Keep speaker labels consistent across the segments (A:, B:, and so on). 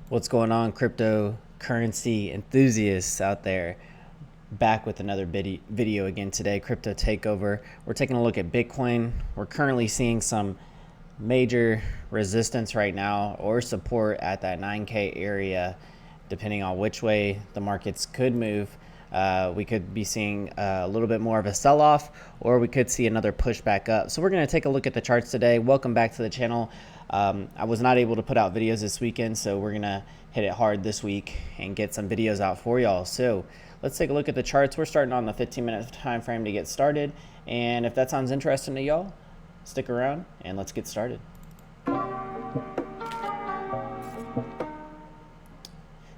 A: What's going on, cryptocurrency enthusiasts out there? Back with another video again today, Crypto Takeover. We're taking a look at Bitcoin. We're currently seeing some major resistance right now or support at that 9K area, depending on which way the markets could move. We could be seeing a little bit more of a sell-off, or we could see another push back up. So we're going to take a look at the charts today. Welcome back to the channel. I was not able to put out videos this weekend, so we're going to hit it hard this week and get some videos out for y'all. So let's take a look at the charts. We're starting on the 15-minute time frame to get started. And if that sounds interesting to y'all, stick around and let's get started.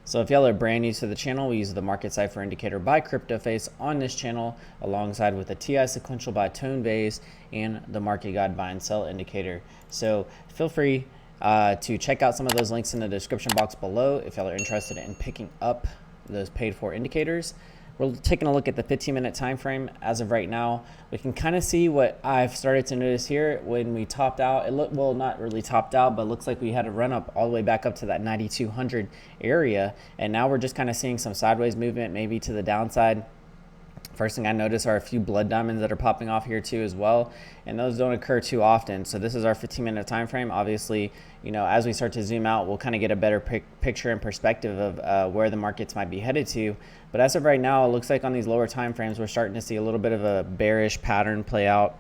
A: So if y'all are brand new to the channel, we use the Market Cipher Indicator by CryptoFace on this channel, alongside with the TI Sequential by ToneBase and the Market Guide Buy and Sell Indicator. So feel free to check out some of those links in the description box below if y'all are interested in picking up those paid for indicators. We're taking a look at the 15-minute time frame. As of right now, we can kind of see what I've started to notice here. When we topped out, it looked, well, not really topped out, but looks like we had a run up all the way back up to that 9,200 area. And now we're just kind of seeing some sideways movement, maybe to the downside. First thing I notice are a few blood diamonds that are popping off here too as well, and those don't occur too often. So this is our 15-minute time frame. Obviously, you know, as we start to zoom out, we'll kind of get a better picture and perspective of where the markets might be headed to. But as of right now, it looks like on these lower time frames, we're starting to see a little bit of a bearish pattern play out.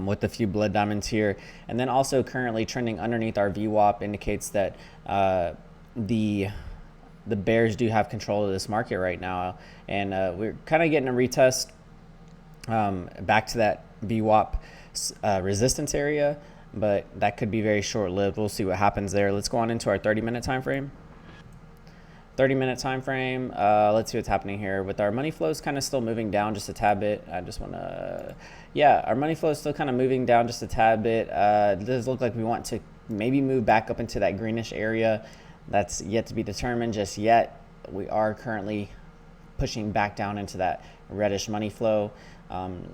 A: With a few blood diamonds here, and then also currently trending underneath our VWAP indicates that the bears do have control of this market right now, and we're kind of getting a retest back to that VWAP resistance area, but that could be very short-lived. We'll see what happens there. Let's go on into our 30-minute time frame. 30-minute time frame. Let's see what's happening here with our money flows kind of still moving down just a tad bit. I just want to, yeah, our money flow is still kind of moving down just a tad bit. It does look like we want to maybe move back up into that greenish area. That's yet to be determined just yet. We are currently pushing back down into that reddish money flow.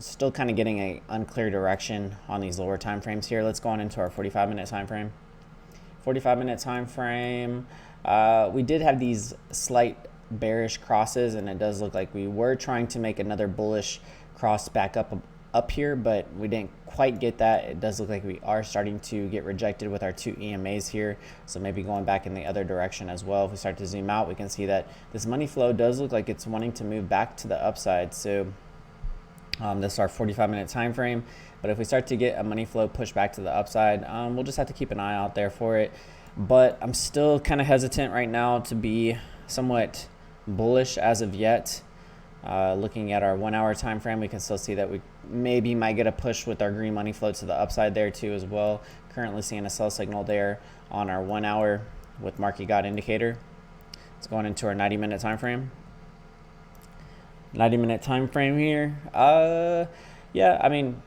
A: Still kind of getting a unclear direction on these lower time frames here. Let's go on into our 45-minute time frame. 45-minute time frame. We did have these slight bearish crosses, and it does look like we were trying to make another bullish cross back up here, but we didn't quite get that. It does look like we are starting to get rejected with our two EMAs here, so maybe going back in the other direction as well. If we start to zoom out, we can see that this money flow does look like it's wanting to move back to the upside. So this is our 45-minute time frame, but if we start to get a money flow push back to the upside, we'll just have to keep an eye out there for it. But I'm still kind of hesitant right now to be somewhat bullish as of yet. Looking at our 1 hour time frame, we can still see that we maybe might get a push with our green money flow to the upside there too as well. Currently seeing a sell signal there on our 1 hour with Market Guide indicator. It's going into our 90-minute time frame. 90-minute time frame here. Yeah, I mean,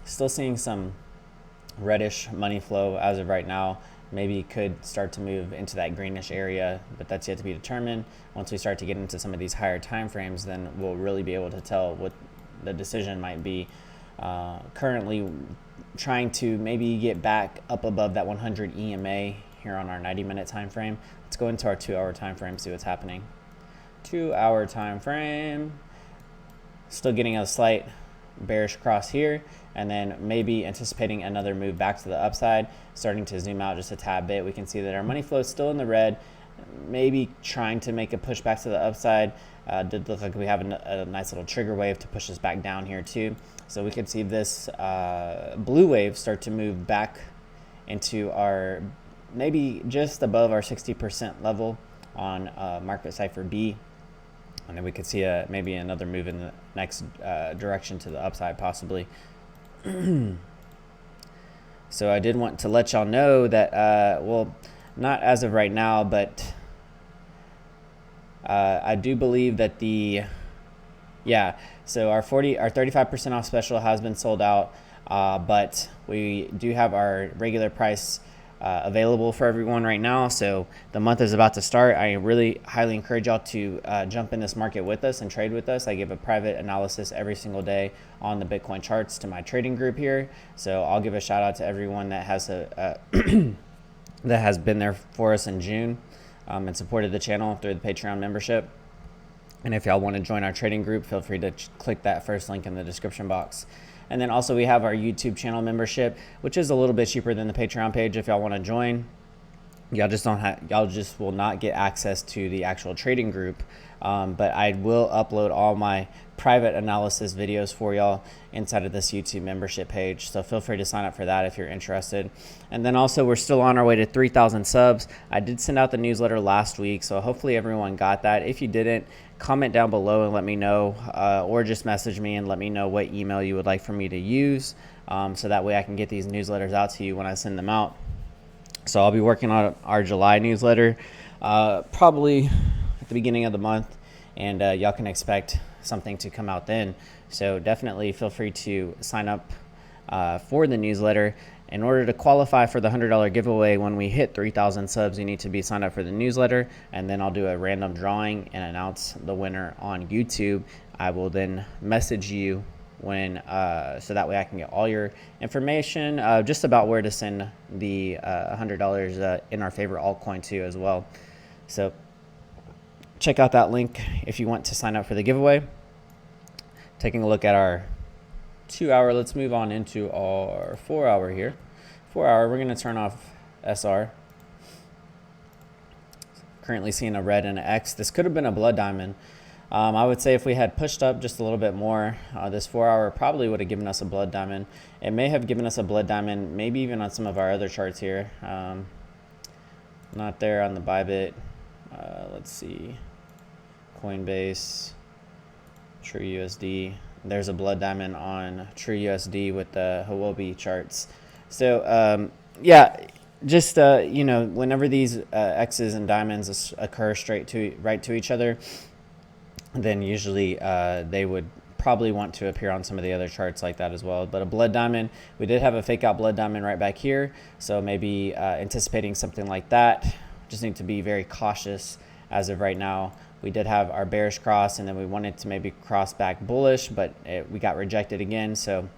A: still seeing some reddish money flow as of right now. Maybe could start to move into that greenish area, but that's yet to be determined. Once we start to get into some of these higher time frames, then we'll really be able to tell what the decision might be. Currently trying to maybe get back up above that 100 EMA here on our 90-minute time frame. Let's go into our 2 hour time frame, see what's happening. 2 hour time frame, still getting a slight bearish cross here, and then maybe anticipating another move back to the upside. Starting to zoom out just a tad bit, we can see that our money flow is still in the red, maybe trying to make a push back to the upside. Did look like we have a nice little trigger wave to push us back down here too, so we could see this blue wave start to move back into our maybe just above our 60% level on Market Cipher B. And then we could see maybe another move in the next direction to the upside possibly. So I did want to let y'all know that, well, not as of right now, but I do believe that so our 35% off special has been sold out, but we do have our regular price available for everyone right now. So the month is about to start. I really highly encourage y'all to jump in this market with us and trade with us. I give a private analysis every single day on the Bitcoin charts to my trading group here. So I'll give a shout out to everyone that has a that has been there for us in June and supported the channel through the Patreon membership. And if y'all want to join our trading group, feel free to click that first link in the description box. And then also we have our YouTube channel membership, which is a little bit cheaper than the Patreon page if y'all want to join. Y'all just will not get access to the actual trading group, but I will upload all my private analysis videos for y'all inside of this YouTube membership page. So feel free to sign up for that if you're interested. And then also we're still on our way to 3,000 subs. I did send out the newsletter last week, so hopefully everyone got that. If you didn't, comment down below and let me know, or just message me and let me know what email you would like for me to use, so that way I can get these newsletters out to you when I send them out. So I'll be working on our July newsletter probably at the beginning of the month, and y'all can expect something to come out then. So definitely feel free to sign up for the newsletter. In order to qualify for the $100 giveaway when we hit 3,000 subs, you need to be signed up for the newsletter, and then I'll do a random drawing and announce the winner on YouTube. I will then message you when so that way I can get all your information just about where to send the $100 in our favorite altcoin too as well. So check out that link if you want to sign up for the giveaway. Taking a look at our 2 hour, let's move on into our 4 hour here. 4 hour, we're going to turn off SR. Currently seeing a red and an X. This could have been a blood diamond. I would say if we had pushed up just a little bit more, this 4 hour probably would have given us a blood diamond. It may have given us a blood diamond, maybe even on some of our other charts here. Not there on the Bybit. Let's see. Coinbase, TrueUSD. There's a blood diamond on TrueUSD with the Huobi charts. So yeah, just you know, whenever these X's and diamonds occur right to each other, then usually they would probably want to appear on some of the other charts like that as well. But a blood diamond, we did have a fake out blood diamond right back here, so maybe anticipating something like that. Just need to be very cautious as of right now. We did have our bearish cross, and then we wanted to maybe cross back bullish, but we got rejected again. So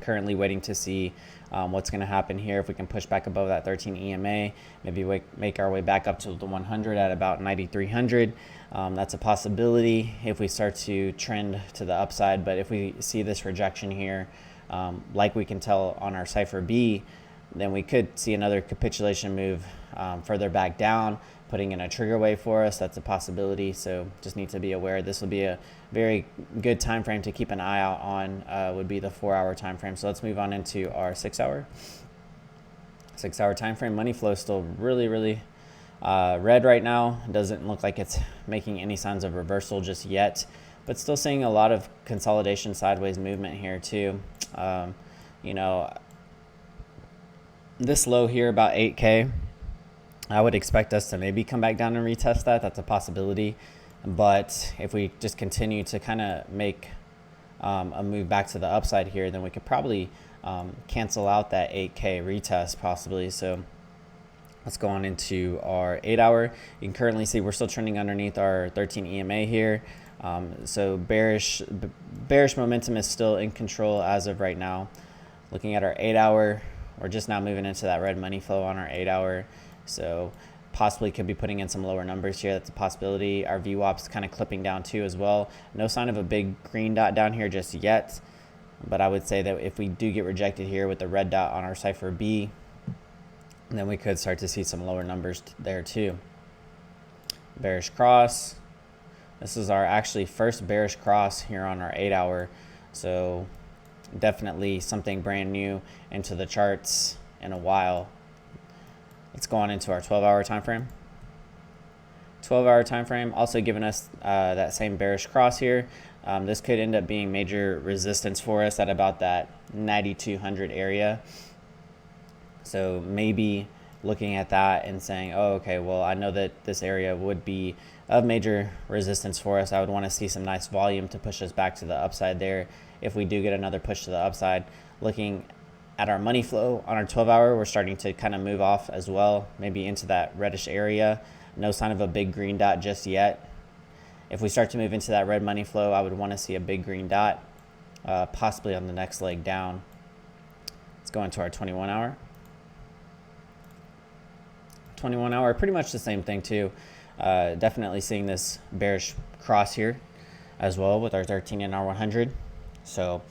A: currently waiting to see what's going to happen here. If we can push back above that 13 EMA, maybe make our way back up to the 100 at about 9,300. That's a possibility if we start to trend to the upside. But if we see this rejection here, like we can tell on our Cypher B, then we could see another capitulation move further back down, putting in a trigger wave for us. That's a possibility. So just need to be aware. This will be a very good time frame to keep an eye out on, would be the 4 hour time frame. So let's move on into our 6 hour. 6 hour time frame. Money flow is still really red right now. It doesn't look like it's making any signs of reversal just yet, but still seeing a lot of consolidation sideways movement here too. You know, this low here about 8K, I would expect us to maybe come back down and retest that. That's a possibility. But if we just continue to kind of make a move back to the upside here, then we could probably cancel out that 8K retest possibly. So let's go on into our 8 hour. You can currently see we're still trending underneath our 13 EMA here. So bearish momentum is still in control as of right now. Looking at our 8 hour, we're just now moving into that red money flow on our 8 hour. So possibly could be putting in some lower numbers here. That's a possibility. Our VWAP's kind of clipping down too as well. No sign of a big green dot down here just yet. But I would say that if we do get rejected here with the red dot on our Cypher B, then we could start to see some lower numbers there too. Bearish cross. This is our actually first bearish cross here on our 8 hour. So definitely something brand new into the charts in a while. Let's go on into our 12 hour time frame. 12 hour time frame also giving us that same bearish cross here. This could end up being major resistance for us at about that 9,200 area. So maybe looking at that and saying, oh, okay, well, I know that this area would be of major resistance for us. I would want to see some nice volume to push us back to the upside there if we do get another push to the upside. Looking at our money flow on our 12 hour, we're starting to kind of move off as well, maybe into that reddish area. No sign of a big green dot just yet. If we start to move into that red money flow, I would want to see a big green dot, possibly on the next leg down. Let's go into our 21 hour. 21 21 hour, pretty much the same thing too. Definitely seeing this bearish cross here as well with our 13 and our 100. So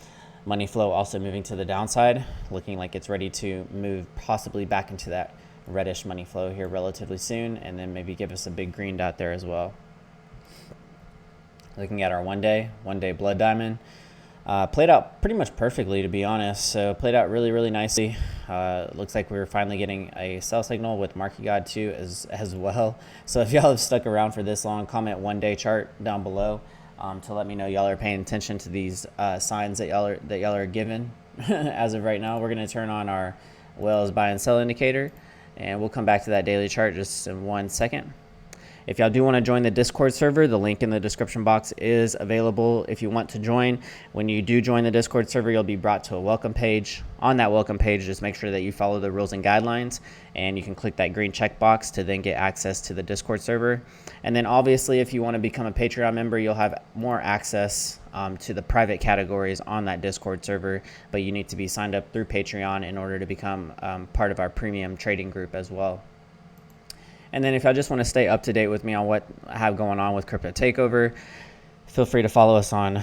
A: money flow also moving to the downside, looking like it's ready to move possibly back into that reddish money flow here relatively soon, and then maybe give us a big green dot there as well. Looking at our one day blood diamond, played out pretty much perfectly, to be honest. So played out really nicely. Looks like we're finally getting a sell signal with Market God too as well. So if y'all have stuck around for this long, comment 1 day chart down below to let me know y'all are paying attention to these signs that y'all are given. As of right now, we're gonna turn on our whales buy and sell indicator, and we'll come back to that daily chart just in 1 second. If y'all do want to join the Discord server, the link in the description box is available if you want to join. When you do join the Discord server, you'll be brought to a welcome page. On that welcome page, just make sure that you follow the rules and guidelines, and you can click that green checkbox to then get access to the Discord server. And then obviously, if you want to become a Patreon member, you'll have more access to the private categories on that Discord server, but you need to be signed up through Patreon in order to become part of our premium trading group as well. And then if y'all just want to stay up to date with me on what I have going on with Crypto Takeover, feel free to follow us on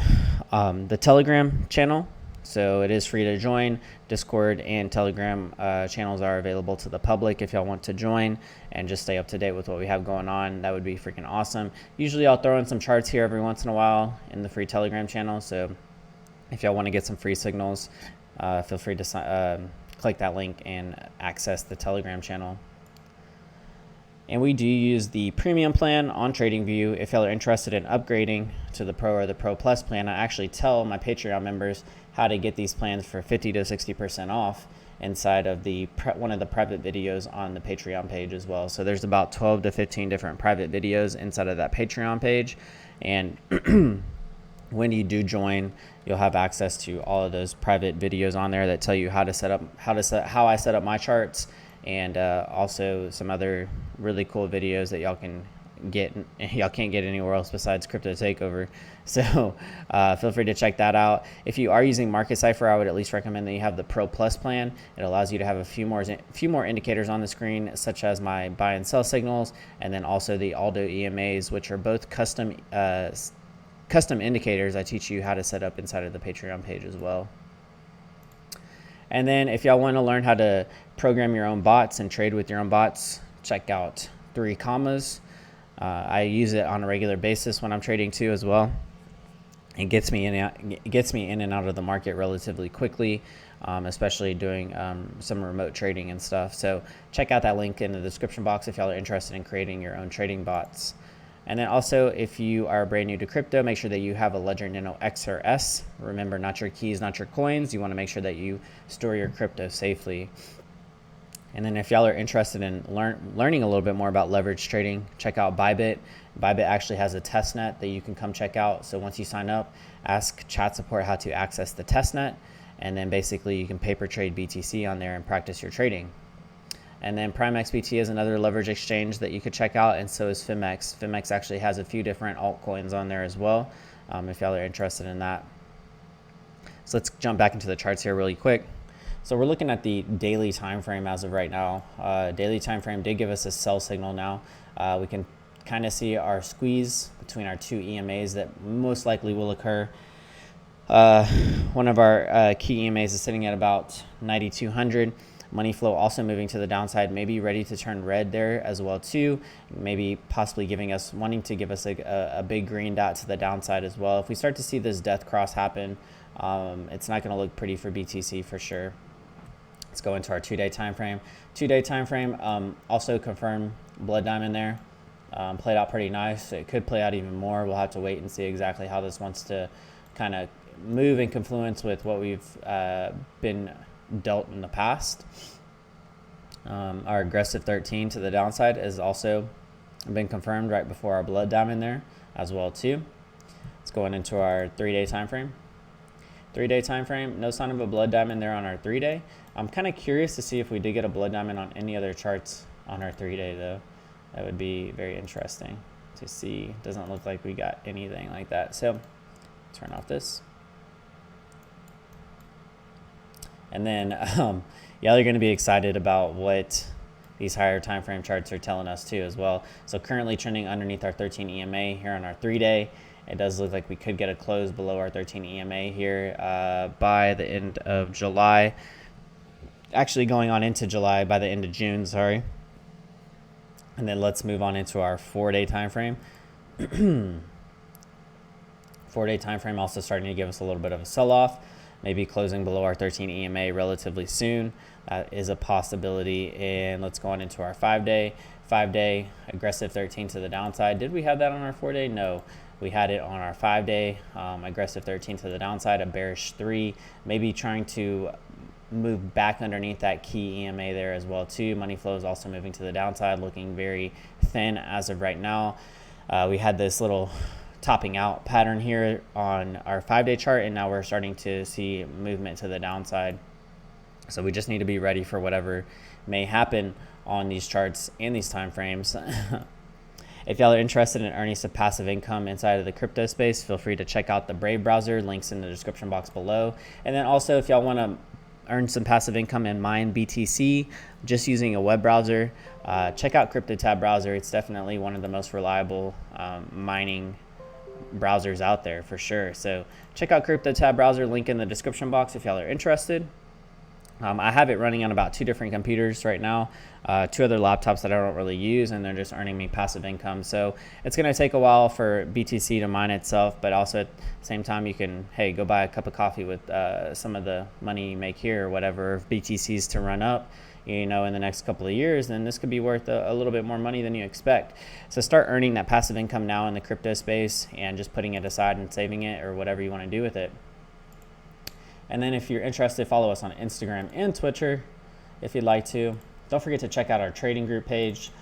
A: the Telegram channel. So it is free to join. Discord and Telegram channels are available to the public if y'all want to join and just stay up to date with what we have going on. That would be freaking awesome. Usually I'll throw in some charts here every once in a while in the free Telegram channel. So if y'all want to get some free signals, feel free to click that link and access the Telegram channel. And we do use the premium plan on TradingView. If y'all are interested in upgrading to the Pro or the Pro Plus plan, I actually tell my Patreon members how to get these plans for 50 to 60% off inside of the one of the private videos on the Patreon page as well. So there's about 12 to 15 different private videos inside of that Patreon page. And when you do join, you'll have access to all of those private videos on there that tell you how I set up my charts, and also some other really cool videos that y'all can't get anywhere else besides Crypto Takeover. So feel free to check that out. If you are using Market Cipher, I would at least recommend that you have the Pro Plus plan. It allows you to have a few more indicators on the screen, such as my buy and sell signals, and then also the Aldo EMAs, which are both custom indicators I teach you how to set up inside of the Patreon page as well. And then if y'all want to learn how to program your own bots and trade with your own bots, check out 3 Commas. I use it on a regular basis when I'm trading too as well. It gets me in and out of the market relatively quickly, especially doing some remote trading and stuff. So check out that link in the description box if y'all are interested in creating your own trading bots. And then also, if you are brand new to crypto, make sure that you have a Ledger Nano X or S. Remember, not your keys, not your coins. You want to make sure that you store your crypto safely. And then if y'all are interested in learning a little bit more about leverage trading, check out Bybit. Bybit actually has a testnet that you can come check out. So once you sign up, ask chat support how to access the testnet, and then basically you can paper trade BTC on there and practice your trading. And then Prime XBT is another leverage exchange that you could check out, and so is FIMX. FIMX actually has a few different altcoins on there as well, if y'all are interested in that. So let's jump back into the charts here really quick. So we're looking at the daily time frame as of right now. Daily time frame did give us a sell signal now. We can kind of see our squeeze between our 2 EMAs that most likely will occur. One of our key EMAs is sitting at about 9,200. Money flow also moving to the downside, maybe ready to turn red there as well too. Maybe possibly wanting to give us a big green dot to the downside as well. If we start to see this death cross happen, it's not going to look pretty for BTC for sure. Let's go into our 2-day time frame. 2-day time frame also confirmed blood diamond there. Played out pretty nice. It could play out even more. We'll have to wait and see exactly how this wants to kind of move in confluence with what we've been dealt in the past. Our aggressive 13 to the downside has also been confirmed right before our blood diamond there as well too. It's going into our 3-day time frame. 3-day time frame, no sign of a blood diamond there on our 3-day. I'm kind of curious to see if we did get a blood diamond on any other charts on our 3-day though. That would be very interesting to see. Doesn't look like we got anything like that. So turn off this. And then y'all are going to be excited about what these higher time frame charts are telling us too as well. So currently trending underneath our 13 EMA here on our 3-day. It does look like we could get a close below our 13 EMA here by the end of July. Actually going on into July by the end of June, sorry. And then let's move on into our 4-day time frame. 4-day time frame also starting to give us a little bit of a sell-off, maybe closing below our 13 EMA relatively soon. That is a possibility. And let's go on into our 5-day. 5-day aggressive 13 to the downside. Did we have that on our 4-day? No. We had it on our 5-day, aggressive 13 to the downside, a bearish 3, maybe trying to move back underneath that key EMA there as well too. Money flow is also moving to the downside, looking very thin as of right now. We had this little topping out pattern here on our 5-day chart, and now we're starting to see movement to the downside. So we just need to be ready for whatever may happen on these charts and these time frames. If y'all are interested in earning some passive income inside of the crypto space, feel free to check out the Brave browser. Links in the description box below. And then also, if y'all want to earn some passive income and mine BTC just using a web browser, check out CryptoTab browser. It's definitely one of the most reliable mining browsers out there for sure. So check out CryptoTab browser, link in the description box if y'all are interested. I have it running on about 2 different computers right now, 2 other laptops that I don't really use, and they're just earning me passive income. So it's going to take a while for BTC to mine itself, but also at the same time you can, hey, go buy a cup of coffee with some of the money you make here or whatever. If BTC's to run up, you know, in the next couple of years, then this could be worth a little bit more money than you expect. So start earning that passive income now in the crypto space and just putting it aside and saving it or whatever you want to do with it. And then if you're interested, follow us on Instagram and Twitter if you'd like to. Don't forget to check out our trading group page,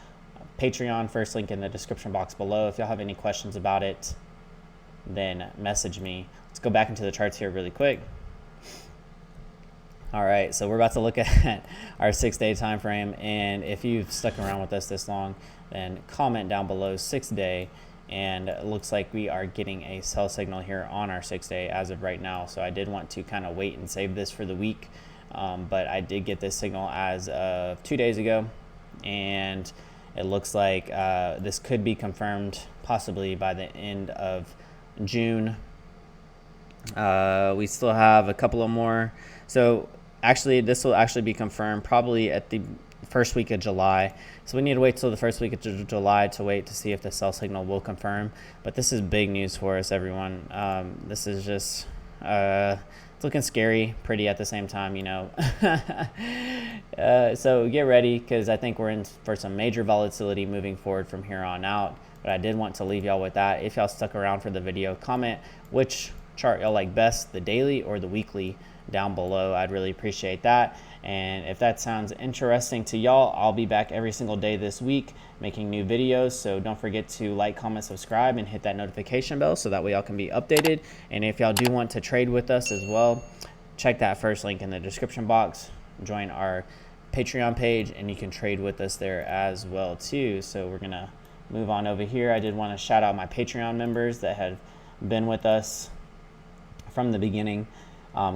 A: Patreon, first link in the description box below. If y'all have any questions about it, then message me. Let's go back into the charts here really quick. All right, so we're about to look at our 6-day time frame. And if you've stuck around with us this long, then comment down below 6-day. And it looks like we are getting a sell signal here on our 6-day as of right now. So I did want to kind of wait and save this for the week, but I did get this signal as of 2 days ago, and it looks like this could be confirmed possibly by the end of June. We still have a couple of more. So actually, this will actually be confirmed probably at the first week of July. So we need to wait till the first week of July to see if the sell signal will confirm. But this is big news for us, everyone. This is just it's looking scary, pretty at the same time, you know. So get ready, because I think we're in for some major volatility moving forward from here on out. But I did want to leave y'all with that. If y'all stuck around for the video, comment which chart y'all like best, the daily or the weekly, down below. I'd really appreciate that. And if that sounds interesting to y'all, I'll be back every single day this week making new videos. So don't forget to like, comment, subscribe, and hit that notification bell so that way y'all can be updated. And if y'all do want to trade with us as well, check that first link in the description box. Join our Patreon page and you can trade with us there as well too. So we're gonna move on over here. I did want to shout out my Patreon members that have been with us from the beginning.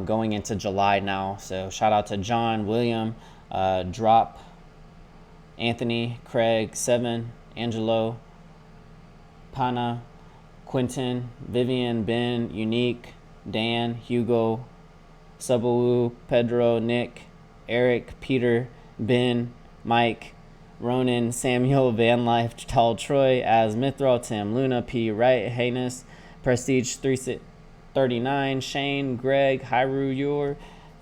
A: Going into July now. So shout out to John, William, Drop, Anthony, Craig, Seven, Angelo, Pana, Quentin, Vivian, Ben, Unique, Dan, Hugo, Subawu, Pedro, Nick, Eric, Peter, Ben, Mike, Ronan, Samuel, Van Life, Tal, Troy, Az, Mithral, Tim, Luna, P, Wright, Haynes, Prestige 339, Shane, Greg, Hyru, Yor,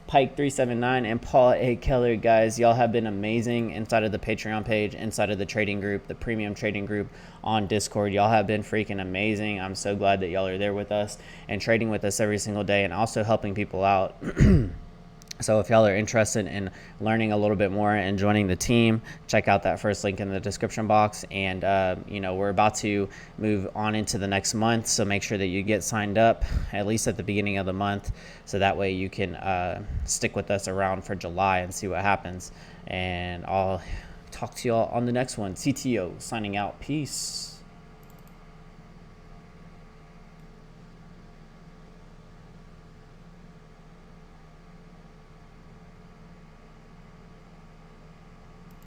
A: Pike 379, and Paul A. Keller. Guys, y'all have been amazing inside of the Patreon page, inside of the trading group, the premium trading group on Discord. Y'all have been freaking amazing. I'm so glad that y'all are there with us and trading with us every single day and also helping people out. So if y'all are interested in learning a little bit more and joining the team, check out that first link in the description box. And, you know, we're about to move on into the next month. So make sure that you get signed up at least at the beginning of the month. So that way you can stick with us around for July and see what happens. And I'll talk to y'all on the next one. CTO signing out. Peace.